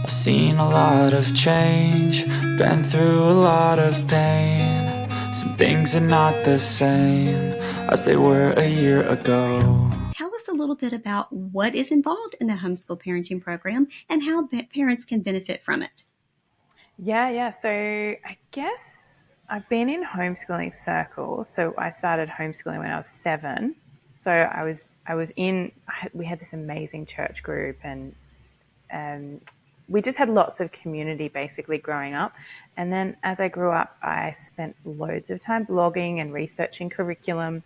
I've seen a lot of change, been through a lot of pain. Some things are not the same as they were a year ago. Tell us a little bit about what is involved in the homeschool parenting program and how parents can benefit from it. Yeah. So I guess I've been in homeschooling circles. So I started homeschooling when I was 7. So we had this amazing church group, and we just had lots of community basically growing up. And then as I grew up, I spent loads of time blogging and researching curriculum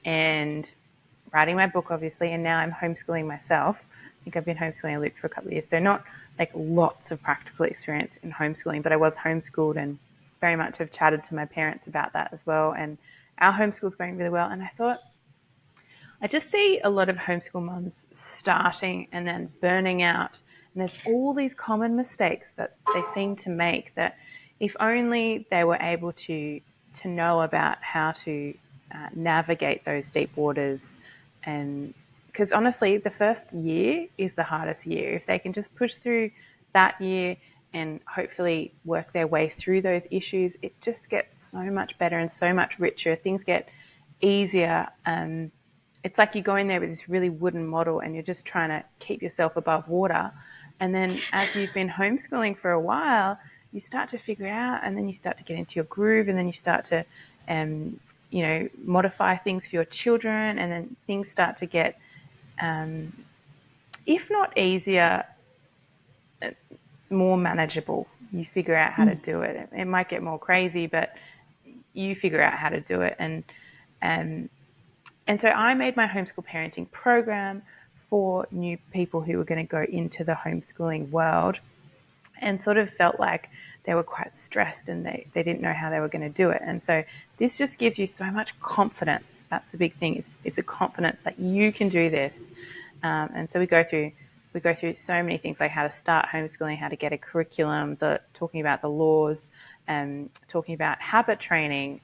and writing my book, obviously. And now I'm homeschooling myself. I think I've been homeschooling Luke for a couple of years. So not like lots of practical experience in homeschooling, but I was homeschooled and very much have chatted to my parents about that as well. And our homeschool's going really well. And I thought, I just see a lot of homeschool mums starting and then burning out. And there's all these common mistakes that they seem to make that if only they were able to know about how to navigate those deep waters. And because honestly, the first year is the hardest year. If they can just push through that year and hopefully work their way through those issues, it just gets so much better and so much richer. Things get easier. It's like you go in there with this really wooden model and you're just trying to keep yourself above water. And then as you've been homeschooling for a while, you start to figure it out, and then you start to get into your groove, and then you start to, modify things for your children, and then things start to get, if not easier, more manageable. You figure out how to do it. It might get more crazy, but you figure out how to do it. And so I made my homeschool parenting program for new people who were going to go into the homeschooling world, and sort of felt like they were quite stressed and they didn't know how they were going to do it. And so this just gives you so much confidence. That's the big thing. It's a confidence that you can do this. And so we go through so many things, like how to start homeschooling, how to get a curriculum, talking about the laws, talking about habit training,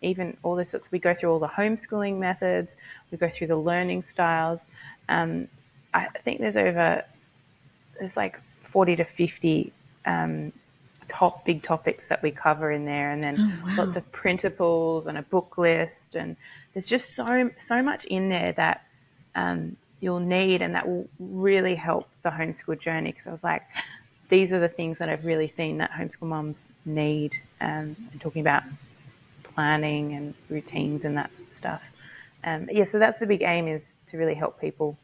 even all this sorts. We go through all the homeschooling methods. We go through the learning styles. I think there's like 40 to 50 big topics that we cover in there, and then lots of printables and a book list, and there's just so much in there that you'll need, and that will really help the homeschool journey. Because I was like, these are the things that I've really seen that homeschool mums need, and talking about planning and routines and that sort of stuff. So that's the big aim, is to really help people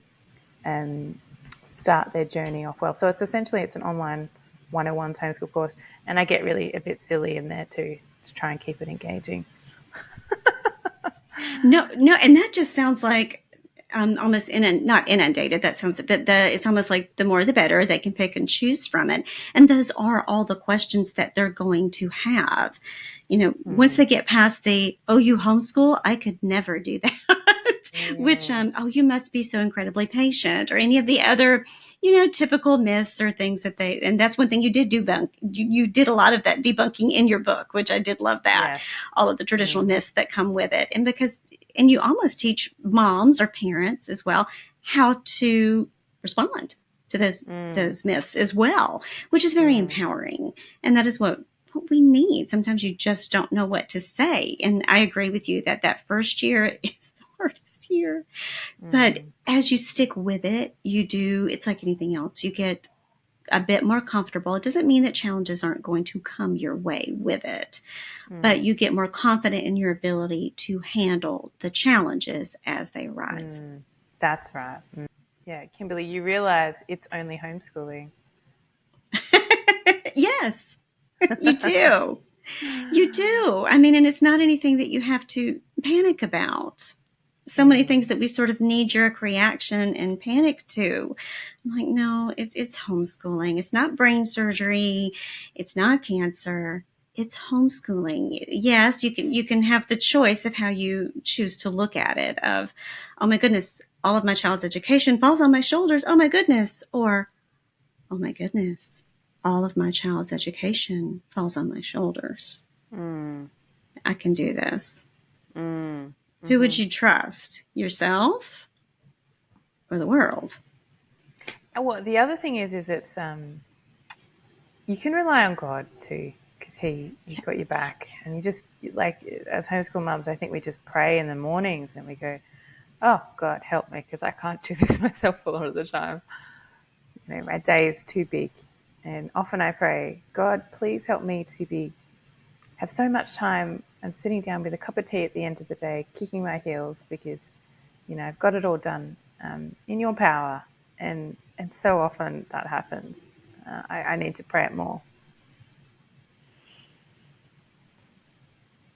start their journey off well. So it's an online 101 homeschool course, and I get really a bit silly in there too to try and keep it engaging. No, and that just sounds like almost not inundated. That sounds, but it's almost like the more the better. They can pick and choose from it, and those are all the questions that they're going to have. Once they get past the you homeschool, I could never do that. Which you must be so incredibly patient, or any of the other typical myths or things and that's one thing you did debunk. You did a lot of that debunking in your book, which I did love that. Yes. All of the traditional myths that come with it. And you almost teach moms or parents as well how to respond to those myths as well, which is very empowering. And that is what we need. Sometimes you just don't know what to say. And I agree with you that first year is the hardest year. But as you stick with it, it's like anything else. You get a bit more comfortable. It doesn't mean that challenges aren't going to come your way with it, but you get more confident in your ability to handle the challenges as they arise. That's right. Yeah, Kimberly, you realize it's only homeschooling. Yes, you do. You do. I mean, and it's not anything that you have to panic about. So many things that we sort of knee-jerk reaction and panic to. I'm like, no, it's homeschooling. It's not brain surgery. It's not cancer. It's homeschooling. Yes, you can have the choice of how you choose to look at it, of, oh my goodness, all of my child's education falls on my shoulders. Oh my goodness. Or, oh my goodness, all of my child's education falls on my shoulders. I can do this. Who would you trust? Yourself or the world? Well, the other thing is it's you can rely on God too, because He's got your back. And you just, like, as homeschool mums, I think we just pray in the mornings and we go, oh, God, help me, because I can't do this myself a lot of the time. My day is too big. And often I pray, God, please help me to have so much time. I'm sitting down with a cup of tea at the end of the day, kicking my heels because, I've got it all done in your power. And so often that happens. I need to pray it more.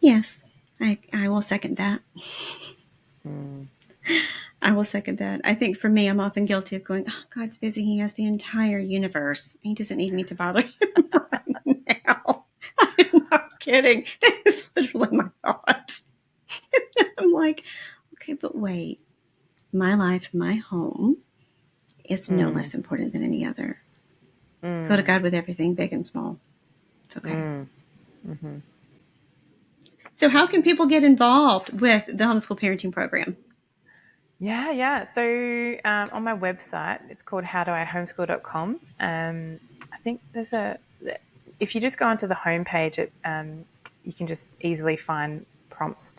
Yes, I will second that. I will second that. I think for me, I'm often guilty of going, oh, God's busy. He has the entire universe. He doesn't need me to bother him right now. I'm not kidding. That is literally my thought. I'm like, okay, but wait. My life, my home is no less important than any other. Go to God with everything, big and small. It's okay. So how can people get involved with the homeschool parenting program? Yeah. So on my website, it's called howdoihomeschool.com. I think if you just go onto the homepage, you can just easily find prompts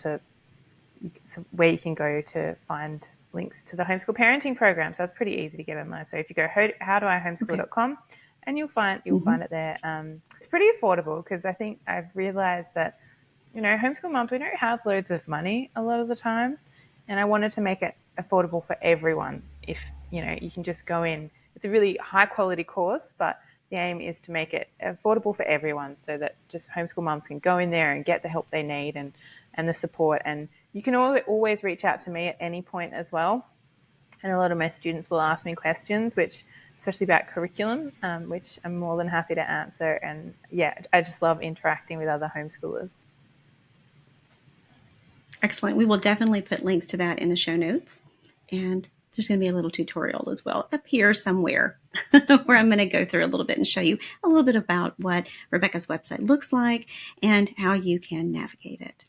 where you can go to find links to the homeschool parenting program. So it's pretty easy to get online. So if you go howdoihomeschool.com, and you'll find it there. It's pretty affordable because I think I've realized that homeschool moms, we don't have loads of money a lot of the time, and I wanted to make it affordable for everyone. If you can just go in. It's a really high quality course, but the aim is to make it affordable for everyone so that just homeschool moms can go in there and get the help they need and the support. And you can always reach out to me at any point as well. And a lot of my students will ask me questions, especially about curriculum, which I'm more than happy to answer. And yeah, I just love interacting with other homeschoolers. Excellent. We will definitely put links to that in the show notes. And there's going to be a little tutorial as well up here somewhere where I'm going to go through a little bit and show you a little bit about what Rebecca's website looks like and how you can navigate it.